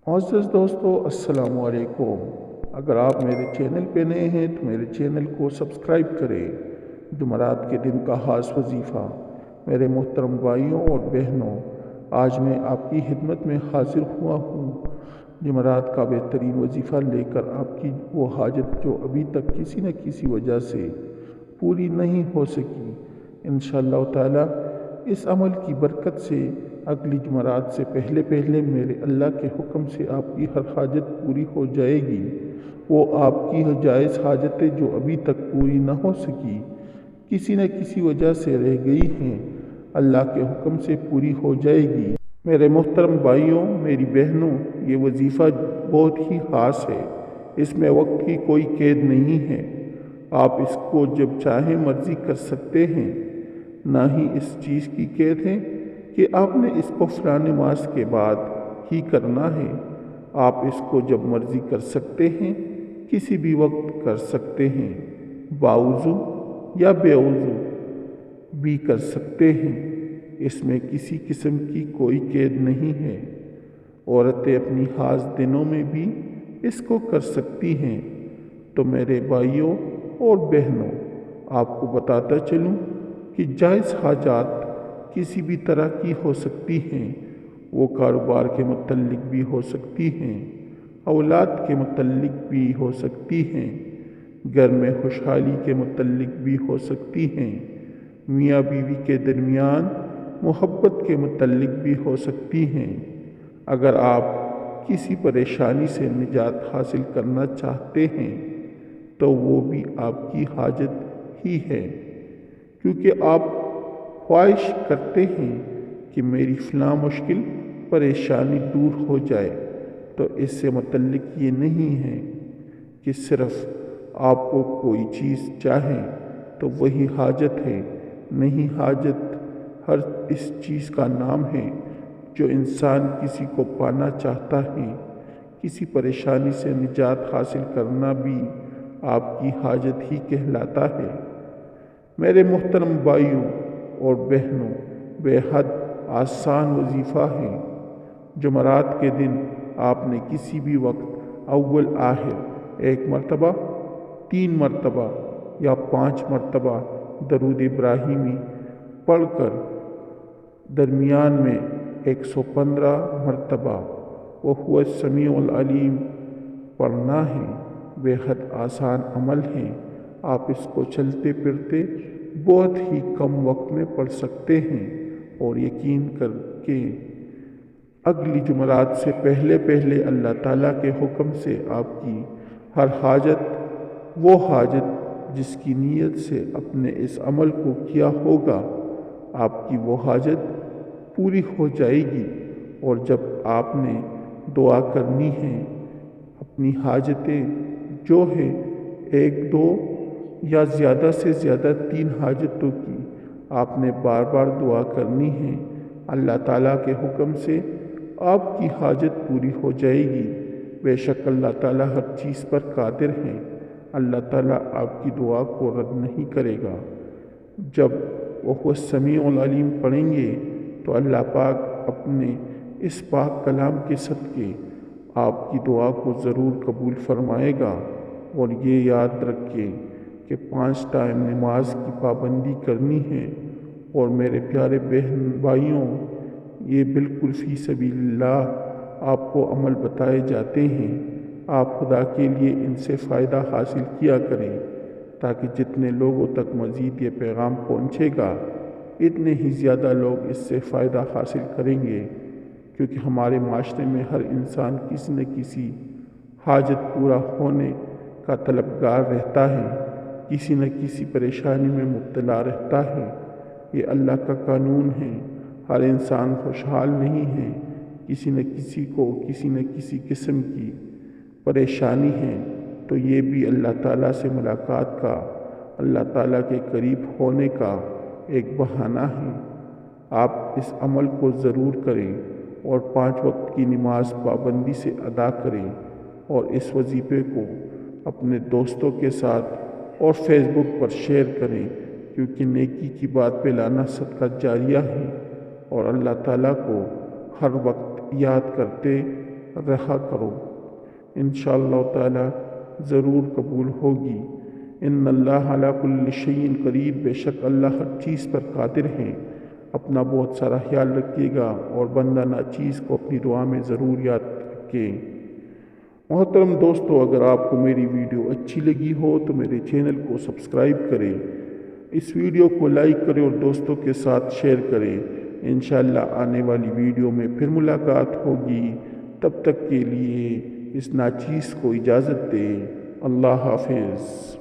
معزز دوستو السلام علیکم۔ اگر آپ میرے چینل پہ نئے ہیں تو میرے چینل کو سبسکرائب کریں۔ جمعرات کے دن کا خاص وظیفہ۔ میرے محترم بھائیوں اور بہنوں، آج میں آپ کی خدمت میں حاضر ہوا ہوں جمعرات کا بہترین وظیفہ لے کر، آپ کی وہ حاجت جو ابھی تک کسی نہ کسی وجہ سے پوری نہیں ہو سکی۔ انشاءاللہ تعالی اس عمل کی برکت سے اگلی جمعرات سے پہلے میرے اللہ کے حکم سے آپ کی ہر حاجت پوری ہو جائے گی۔ وہ آپ کی جائز حاجتیں جو ابھی تک پوری نہ ہو سکی، کسی نہ کسی وجہ سے رہ گئی ہیں، اللہ کے حکم سے پوری ہو جائے گی۔ میرے محترم بھائیوں، میری بہنوں، یہ وظیفہ بہت ہی خاص ہے۔ اس میں وقت کی کوئی قید نہیں ہے۔ آپ اس کو جب چاہیں مرضی کر سکتے ہیں۔ نہ ہی اس چیز کی قید ہے کہ آپ نے اس کو فلاں نماز کے بعد ہی کرنا ہے۔ آپ اس کو جب مرضی کر سکتے ہیں، کسی بھی وقت کر سکتے ہیں، باوضو یا بے وضو بھی کر سکتے ہیں۔ اس میں کسی قسم کی کوئی قید نہیں ہے۔ عورتیں اپنی خاص دنوں میں بھی اس کو کر سکتی ہیں۔ تو میرے بھائیوں اور بہنوں، آپ کو بتاتا چلوں کہ جائز حاجات کسی بھی طرح کی ہو سکتی ہیں۔ وہ کاروبار کے متعلق بھی ہو سکتی ہیں، اولاد کے متعلق بھی ہو سکتی ہیں، گھر میں خوشحالی کے متعلق بھی ہو سکتی ہیں، میاں بیوی کے درمیان محبت کے متعلق بھی ہو سکتی ہیں۔ اگر آپ کسی پریشانی سے نجات حاصل کرنا چاہتے ہیں تو وہ بھی آپ کی حاجت ہی ہے، کیونکہ آپ خواہش کرتے ہیں کہ میری فلاں مشکل پریشانی دور ہو جائے۔ تو اس سے متعلق یہ نہیں ہے کہ صرف آپ کو کوئی چیز چاہیں تو وہی حاجت ہے۔ نہیں، حاجت ہر اس چیز کا نام ہے جو انسان کسی کو پانا چاہتا ہے۔ کسی پریشانی سے نجات حاصل کرنا بھی آپ کی حاجت ہی کہلاتا ہے۔ میرے محترم بھائیوں اور بہنوں، بے حد آسان وظیفہ ہے۔ جمعرات کے دن آپ نے کسی بھی وقت اول آخر 1 مرتبہ، 3 مرتبہ یا 5 مرتبہ درود ابراہیمی پڑھ کر درمیان میں 115 مرتبہ وَهُوَ السَّمِيعُ الْعَلِيمُ پڑھنا ہے۔ بے حد آسان عمل ہے۔ آپ اس کو چلتے پھرتے بہت ہی کم وقت میں پڑھ سکتے ہیں، اور یقین کر کے اگلی جمعرات سے پہلے اللہ تعالیٰ کے حکم سے آپ کی ہر حاجت، وہ حاجت جس کی نیت سے اپنے اس عمل کو کیا ہوگا، آپ کی وہ حاجت پوری ہو جائے گی۔ اور جب آپ نے دعا کرنی ہے، اپنی حاجتیں جو ہے 1، 2 یا زیادہ سے زیادہ 3 حاجتوں کی آپ نے بار بار دعا کرنی ہے، اللہ تعالیٰ کے حکم سے آپ کی حاجت پوری ہو جائے گی۔ بے شک اللہ تعالیٰ ہر چیز پر قادر ہے۔ اللہ تعالیٰ آپ کی دعا کو رد نہیں کرے گا۔ جب وہ السمیع العلیم پڑھیں گے تو اللہ پاک اپنے اس پاک کلام کے صدقے آپ کی دعا کو ضرور قبول فرمائے گا۔ اور یہ یاد رکھیں کہ 5 ٹائم نماز کی پابندی کرنی ہے۔ اور میرے پیارے بہن بھائیوں، یہ بالکل فی سبیل اللہ آپ کو عمل بتائے جاتے ہیں۔ آپ خدا کے لیے ان سے فائدہ حاصل کیا کریں، تاکہ جتنے لوگوں تک مزید یہ پیغام پہنچے گا، اتنے ہی زیادہ لوگ اس سے فائدہ حاصل کریں گے۔ کیونکہ ہمارے معاشرے میں ہر انسان کسی نہ کسی حاجت پورا ہونے کا طلبگار رہتا ہے، کسی نہ کسی پریشانی میں مبتلا رہتا ہے۔ یہ اللہ کا قانون ہے۔ ہر انسان خوشحال نہیں ہے، کسی نہ کسی کو کسی نہ کسی قسم کی پریشانی ہے۔ تو یہ بھی اللہ تعالیٰ سے ملاقات کا، اللہ تعالیٰ کے قریب ہونے کا ایک بہانہ ہے۔ آپ اس عمل کو ضرور کریں اور 5 وقت کی نماز پابندی سے ادا کریں، اور اس وظیفے کو اپنے دوستوں کے ساتھ اور فیس بک پر شیئر کریں، کیونکہ نیکی کی بات پھیلانا صدقہ جاریہ ہے۔ اور اللہ تعالیٰ کو ہر وقت یاد کرتے رہا کرو، انشاءاللہ تعالی ضرور قبول ہوگی۔ ان اللہ علی کل شیء قدیر، بے شک اللہ ہر چیز پر قادر ہیں۔ اپنا بہت سارا خیال رکھیے گا اور بندہ ناچیز کو اپنی دعا میں ضرور یاد رکھیں۔ محترم دوستو، اگر آپ کو میری ویڈیو اچھی لگی ہو تو میرے چینل کو سبسکرائب کریں، اس ویڈیو کو لائک کریں اور دوستوں کے ساتھ شیئر کریں۔ انشاءاللہ آنے والی ویڈیو میں پھر ملاقات ہوگی، تب تک کے لیے اس ناچیز کو اجازت دیں۔ اللہ حافظ۔